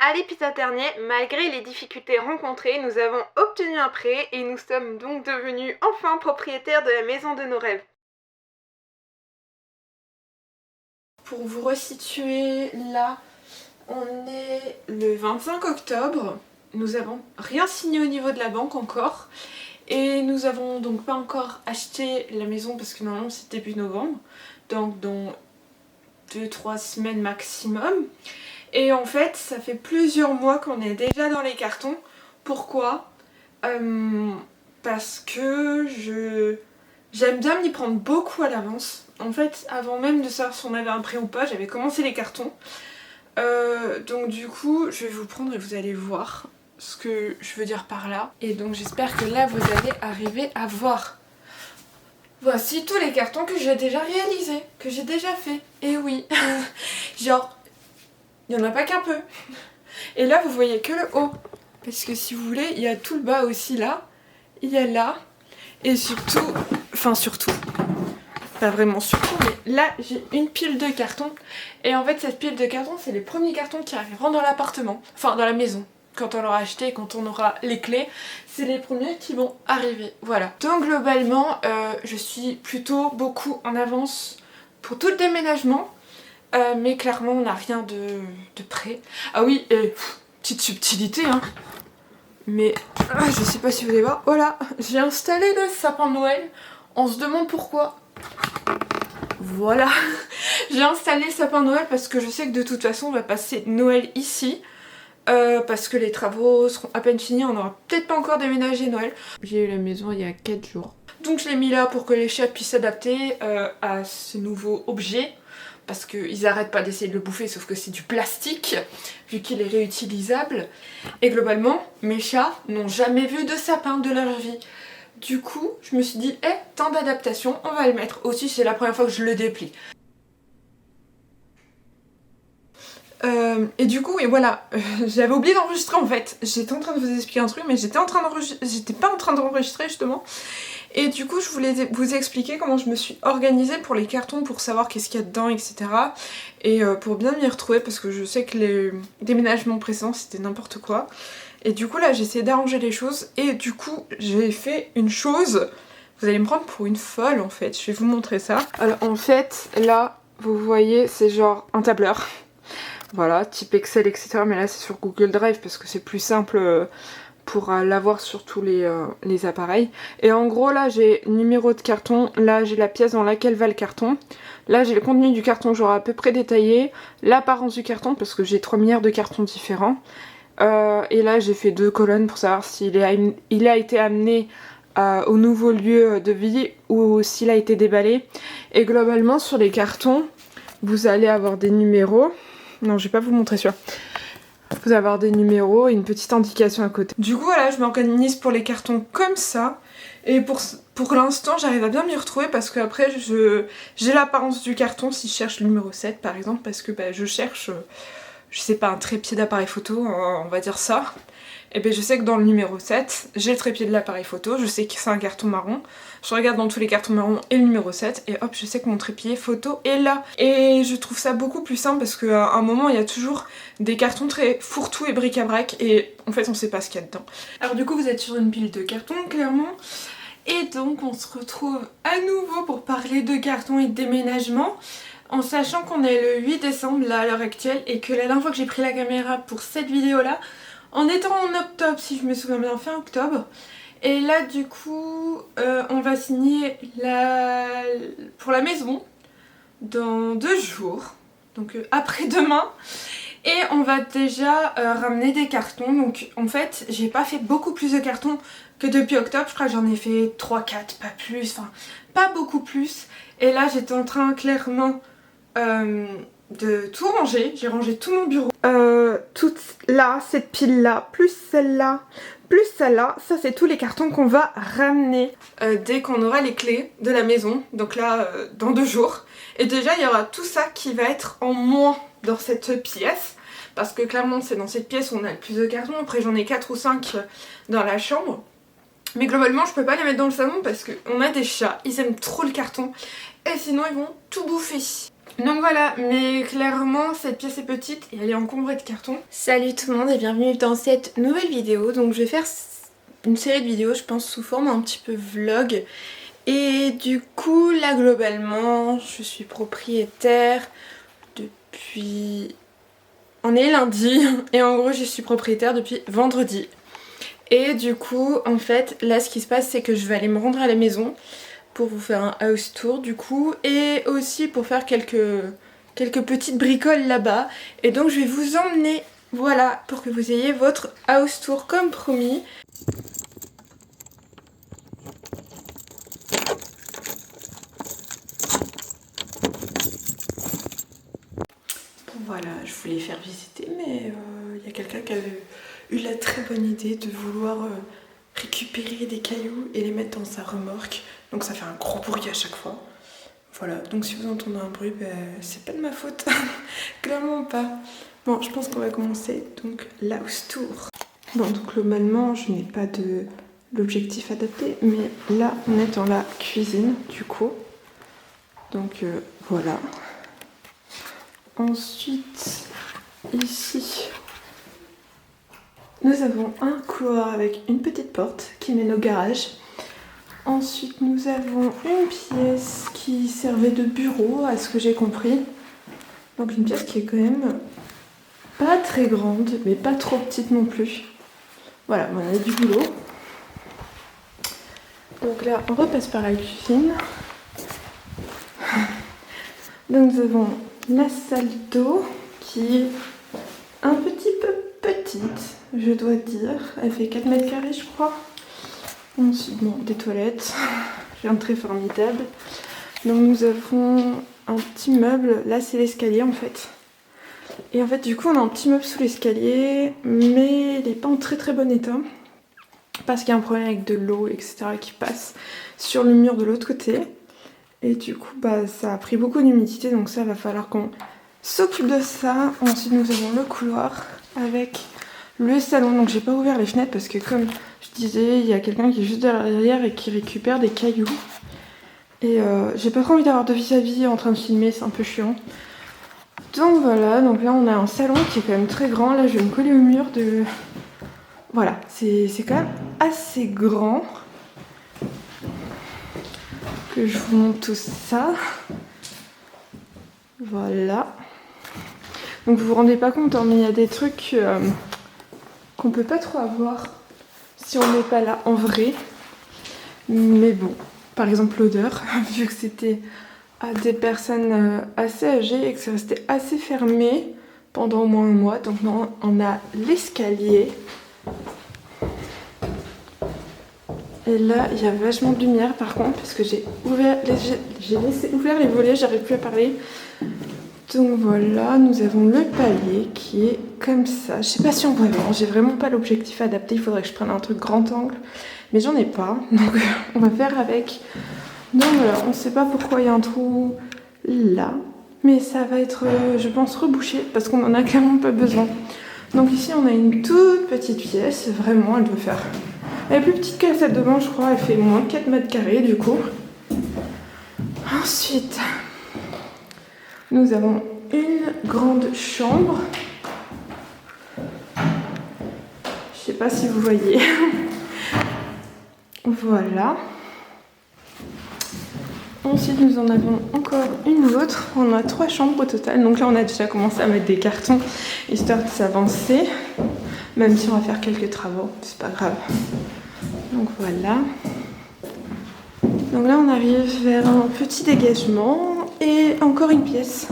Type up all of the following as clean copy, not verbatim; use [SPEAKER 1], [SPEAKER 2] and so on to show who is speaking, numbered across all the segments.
[SPEAKER 1] À l'épisode dernier, malgré les difficultés rencontrées, nous avons obtenu un prêt et nous sommes donc devenus enfin propriétaires de la maison de nos rêves. Pour vous resituer, là, on est le 25 octobre. Nous n'avons rien signé au niveau de la banque encore. Et nous avons donc pas encore acheté la maison parce que normalement c'est début novembre. Donc dans 2-3 semaines maximum. Et en fait, ça fait plusieurs mois qu'on est déjà dans les cartons. Pourquoi ? Parce que j'aime bien m'y prendre beaucoup à l'avance. En fait, avant même de savoir si on avait un prêt ou pas, j'avais commencé les cartons. Donc du coup, je vais vous prendre et vous allez voir ce que je veux dire par là. Et donc j'espère que là, vous allez arriver à voir. Voici tous les cartons que j'ai déjà réalisés, que j'ai déjà fait. Et oui, genre... il n'y en a pas qu'un peu. Et là, vous voyez que le haut. Parce que si vous voulez, il y a tout le bas aussi là. Il y a là. Et surtout... enfin surtout. Pas vraiment surtout, mais là, j'ai une pile de cartons. Et en fait, cette pile de cartons, c'est les premiers cartons qui arriveront dans l'appartement. Enfin, dans la maison. Quand on l'aura acheté, quand on aura les clés, c'est les premiers qui vont arriver. Voilà. Donc globalement, je suis plutôt beaucoup en avance pour tout le déménagement. Mais clairement on n'a rien de prêt. Ah oui, et petite subtilité hein. Mais je sais pas si vous allez voir. Voilà, j'ai installé le sapin de Noël. On se demande pourquoi. Voilà. J'ai installé le sapin de Noël parce que je sais que de toute façon on va passer Noël ici. Parce que les travaux seront à peine finis, on n'aura peut-être pas encore déménagé Noël. J'ai eu la maison il y a 4 jours. Donc je l'ai mis là pour que les chats puissent s'adapter à ce nouveau objet. Parce qu'ils arrêtent pas d'essayer de le bouffer, sauf que c'est du plastique, vu qu'il est réutilisable. Et globalement, mes chats n'ont jamais vu de sapin de leur vie. Du coup, je me suis dit, temps d'adaptation, on va le mettre. Aussi, c'est la première fois que je le déplie. Et du coup, et voilà, j'avais oublié d'enregistrer en fait. J'étais en train de vous expliquer un truc, mais j'étais pas en train d'enregistrer justement. Et du coup, je voulais vous expliquer comment je me suis organisée pour les cartons, pour savoir qu'est-ce qu'il y a dedans, etc. Et pour bien m'y retrouver, parce que je sais que les déménagements précédents, c'était n'importe quoi. Et du coup, là, j'ai essayé d'arranger les choses. Et du coup, j'ai fait une chose. Vous allez me prendre pour une folle, en fait. Je vais vous montrer ça. Alors, en fait, là, vous voyez, c'est genre un tableur. Voilà, type Excel, etc. Mais là, c'est sur Google Drive, parce que c'est plus simple... pour l'avoir sur tous les appareils. Et en gros là j'ai numéro de carton, là j'ai la pièce dans laquelle va le carton, là j'ai le contenu du carton genre à peu près détaillé, l'apparence du carton parce que j'ai 3 milliards de cartons différents, et là j'ai fait 2 colonnes pour savoir s'il a été amené au nouveau lieu de vie ou s'il a été déballé. Et globalement sur les cartons vous allez avoir des numéros, non je vais pas vous montrer celui-là. Vous allez avoir des numéros et une petite indication à côté. Du coup voilà, je m'organise pour les cartons comme ça. Et pour l'instant j'arrive à bien m'y retrouver parce qu'après j'ai l'apparence du carton si je cherche le numéro 7 par exemple. Parce que je cherche, je sais pas, un trépied d'appareil photo, on va dire ça. Et bien je sais que dans le numéro 7, j'ai le trépied de l'appareil photo, je sais que c'est un carton marron. Je regarde dans tous les cartons marrons et le numéro 7 et hop, je sais que mon trépied photo est là. Et je trouve ça beaucoup plus simple parce qu'à un moment il y a toujours des cartons très fourre-tout et bric-à-brac et en fait on sait pas ce qu'il y a dedans. Alors du coup vous êtes sur une pile de cartons clairement. Et donc on se retrouve à nouveau pour parler de cartons et de déménagement. En sachant qu'on est le 8 décembre là à l'heure actuelle et que la dernière fois que j'ai pris la caméra pour cette vidéo là, en étant en octobre si je me souviens bien, fin octobre. Et là du coup on va signer pour la maison dans 2 jours, donc après-demain. Et on va déjà ramener des cartons, donc en fait j'ai pas fait beaucoup plus de cartons que depuis octobre, je crois que j'en ai fait 3-4, pas plus, enfin pas beaucoup plus. Et là j'étais en train clairement de tout ranger, j'ai rangé tout mon bureau. Toute là, cette pile là, plus celle-là, plus celle-là, ça c'est tous les cartons qu'on va ramener dès qu'on aura les clés de la maison, donc là dans 2 jours. Et déjà il y aura tout ça qui va être en moins dans cette pièce, parce que clairement c'est dans cette pièce où on a le plus de cartons, après j'en ai 4 ou 5 dans la chambre. Mais globalement je peux pas les mettre dans le salon parce qu'on a des chats, ils aiment trop le carton et sinon ils vont tout bouffer. Donc voilà, mais clairement cette pièce est petite et elle est encombrée de carton. Salut tout le monde et bienvenue dans cette nouvelle vidéo. Donc je vais faire une série de vidéos, je pense sous forme un petit peu vlog. Et du coup là globalement je suis propriétaire depuis... On est lundi et en gros je suis propriétaire depuis vendredi. Et du coup en fait là ce qui se passe c'est que je vais aller me rendre à la maison pour vous faire un house tour du coup et aussi pour faire quelques petites bricoles là-bas. Et donc je vais vous emmener, voilà, pour que vous ayez votre house tour comme promis. Voilà, je voulais faire visiter mais il y a quelqu'un qui avait eu la très bonne idée de vouloir récupérer des cailloux et les mettre dans sa remorque. Donc ça fait un gros bruit à chaque fois. Voilà, donc si vous entendez un bruit, c'est pas de ma faute. Clairement pas. Bon, je pense qu'on va commencer donc l'house tour. Bon, donc globalement, je n'ai pas de l'objectif adapté, mais là, on est dans la cuisine du coup. Donc voilà. Ensuite, ici, nous avons un couloir avec une petite porte qui mène au garage. Ensuite, nous avons une pièce qui servait de bureau, à ce que j'ai compris. Donc une pièce qui est quand même pas très grande, mais pas trop petite non plus. Voilà, on a du boulot. Donc là, on repasse par la cuisine. Donc nous avons la salle d'eau qui est un petit peu petite, je dois dire. Elle fait 4 mètres carrés, je crois. Ensuite, bon, des toilettes, rien de très formidable. Donc nous avons un petit meuble, là c'est l'escalier en fait. Et en fait du coup on a un petit meuble sous l'escalier, mais il n'est pas en très très bon état. Parce qu'il y a un problème avec de l'eau, etc. qui passe sur le mur de l'autre côté. Et du coup ça a pris beaucoup d'humidité, donc ça va falloir qu'on s'occupe de ça. Ensuite nous avons le couloir avec le salon. Donc j'ai pas ouvert les fenêtres parce que comme je disais, il y a quelqu'un qui est juste derrière et qui récupère des cailloux. Et j'ai pas trop envie d'avoir de vis-à-vis en train de filmer, c'est un peu chiant. Donc voilà, donc là on a un salon qui est quand même très grand. Là je vais me coller au mur de... Voilà, c'est quand même assez grand. Que je vous montre tout ça. Voilà. Donc vous vous rendez pas compte, hein, mais il y a des trucs qu'on peut pas trop avoir si on n'est pas là en vrai. Mais bon, par exemple l'odeur, vu que c'était à des personnes assez âgées et que c'est resté assez fermé pendant au moins un mois. Donc non, on a l'escalier. Et là, il y a vachement de lumière par contre, parce que j'ai laissé ouvert les volets, j'arrive plus à parler. Donc voilà, nous avons le palier qui est comme ça. Je sais pas si on voit bien, j'ai vraiment pas l'objectif adapté, il faudrait que je prenne un truc grand angle. Mais j'en ai pas, donc on va faire avec. Donc voilà, on sait pas pourquoi il y a un trou là. Mais ça va être, je pense, rebouché, parce qu'on en a clairement pas besoin. Donc ici, on a une toute petite pièce, vraiment, elle doit faire... Elle est plus petite que la salle de bain, je crois, elle fait moins de 4 mètres carrés du coup. Ensuite, nous avons une grande chambre. Je sais pas si vous voyez. Voilà. Ensuite, nous en avons encore une autre. On a 3 chambres au total. Donc là, on a déjà commencé à mettre des cartons, histoire de s'avancer. Même si on va faire quelques travaux, c'est pas grave. Donc voilà. Donc là, on arrive vers un petit dégagement et encore une pièce.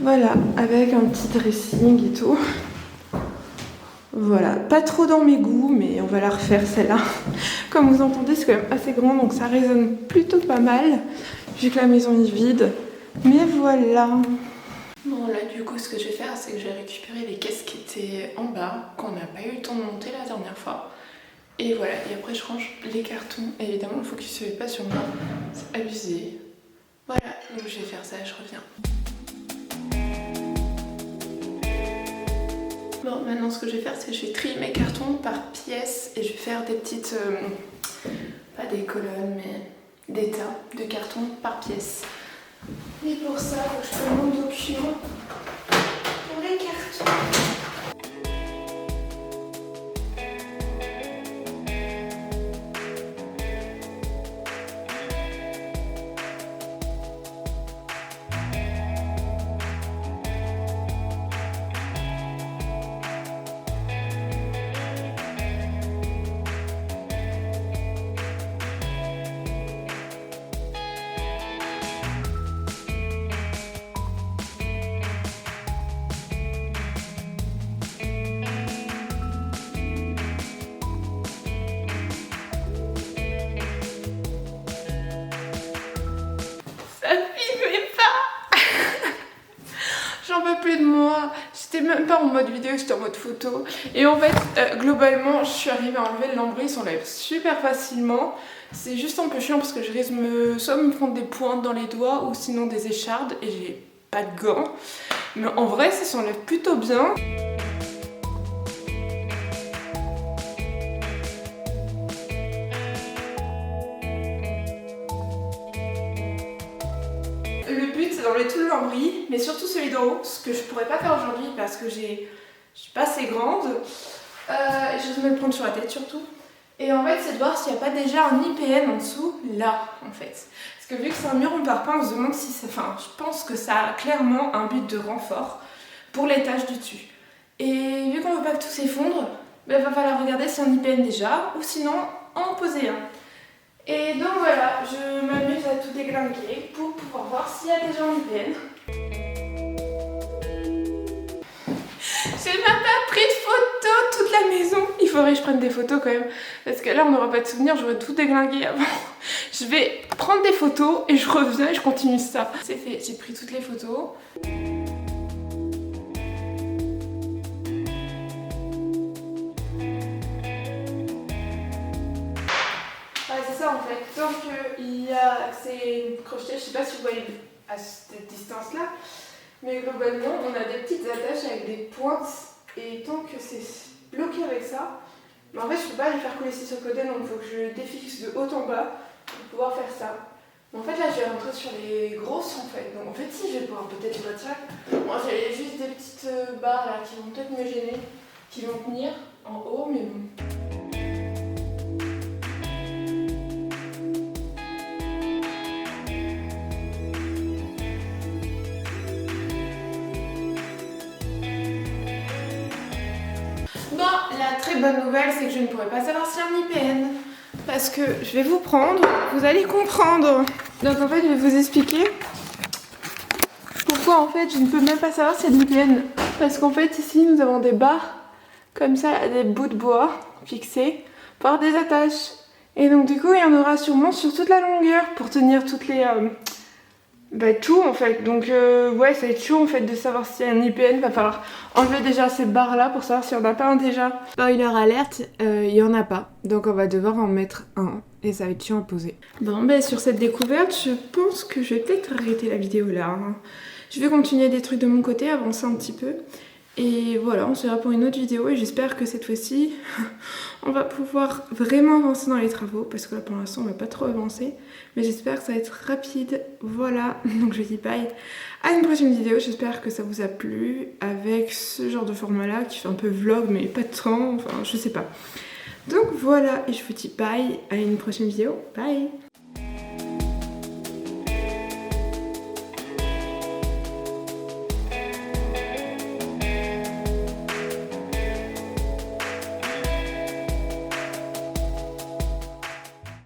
[SPEAKER 1] Voilà, avec un petit dressing et tout. Voilà, pas trop dans mes goûts, mais on va la refaire celle-là. Comme vous entendez, c'est quand même assez grand, donc ça résonne plutôt pas mal, vu que la maison est vide. Mais voilà. Bon là du coup ce que je vais faire, c'est que je vais récupérer les caisses qui étaient en bas, qu'on n'a pas eu le temps de monter la dernière fois. Et voilà, et après je range les cartons. Et évidemment le focus ne fait pas sur moi, c'est abusé. Voilà, donc je vais faire ça, je reviens. Bon, maintenant ce que je vais faire, c'est que je vais trier mes cartons par pièce et je vais faire des petites, pas des colonnes, mais des tas de cartons par pièce. Et pour ça, faut que je prenne mon document pour les cartons. J'en peux plus de moi, j'étais même pas en mode vidéo, j'étais en mode photo. Et en fait, globalement, je suis arrivée à enlever le lambris, il s'enlève super facilement. C'est juste un peu chiant parce que je risque soit me prendre des pointes dans les doigts ou sinon des échardes et j'ai pas de gants. Mais en vrai, ça s'enlève plutôt bien. Le but c'est d'enlever tout le lambris, mais surtout celui d'en haut, ce que je pourrais pas faire aujourd'hui parce que je suis pas assez grande. Je vais me le prendre sur la tête surtout. Et en fait c'est de voir s'il n'y a pas déjà un IPN en dessous, là en fait. Parce que vu que c'est un mur en parpaing, on se demande si ça... Enfin, je pense que ça a clairement un but de renfort pour les taches du dessus. Et vu qu'on veut pas que tout s'effondre, ben, va falloir regarder si un IPN déjà, ou sinon en poser un. Et donc voilà, je m'amuse à tout déglinguer pour pouvoir voir s'il y a déjà un IPN. J'ai même pas pris de photos toute la maison. Il faudrait que je prenne des photos quand même. Parce que là on n'aura pas de souvenirs, j'aurais tout déglingué avant. Je vais prendre des photos et je reviens et je continue ça. C'est fait, j'ai pris toutes les photos. C'est ça en fait, donc il y a ces crochets, je sais pas si vous voyez à cette distance là, mais globalement on a des petites attaches avec des pointes et tant que c'est bloqué avec ça, mais en fait je peux pas les faire coller ici sur le côté donc il faut que je les défixe de haut en bas pour pouvoir faire ça. Mais en fait là je vais rentrer sur les grosses en fait, donc en fait si je vais pouvoir peut-être les retirer. Moi j'ai juste des petites barres là qui vont peut-être me gêner, qui vont tenir en haut mais bon. Bon, la très bonne nouvelle, c'est que je ne pourrai pas savoir s'il y a un IPN. Parce que je vais vous prendre, vous allez comprendre. Donc en fait, je vais vous expliquer pourquoi en fait je ne peux même pas savoir s'il y a de l'IPN. Parce qu'en fait, ici, nous avons des barres comme ça, des bouts de bois fixés par des attaches. Et donc du coup, il y en aura sûrement sur toute la longueur pour tenir toutes les... tout en fait, donc ouais ça va être chaud en fait de savoir s'il y a un IPN, va falloir enlever déjà ces barres là pour savoir s'il n'y en a pas un déjà. Spoiler alerte, il n'y en a pas, donc on va devoir en mettre un et ça va être chiant à poser. Bon ben sur cette découverte, je pense que je vais peut-être arrêter la vidéo là. Je vais continuer des trucs de mon côté, avancer un petit peu. Et voilà, on se verra pour une autre vidéo et j'espère que cette fois-ci, on va pouvoir vraiment avancer dans les travaux parce que là pour l'instant on va pas trop avancer. Mais j'espère que ça va être rapide. Voilà, donc je dis bye à une prochaine vidéo. J'espère que ça vous a plu avec ce genre de format-là qui fait un peu vlog mais pas de temps, enfin je sais pas. Donc voilà, et je vous dis bye à une prochaine vidéo. Bye!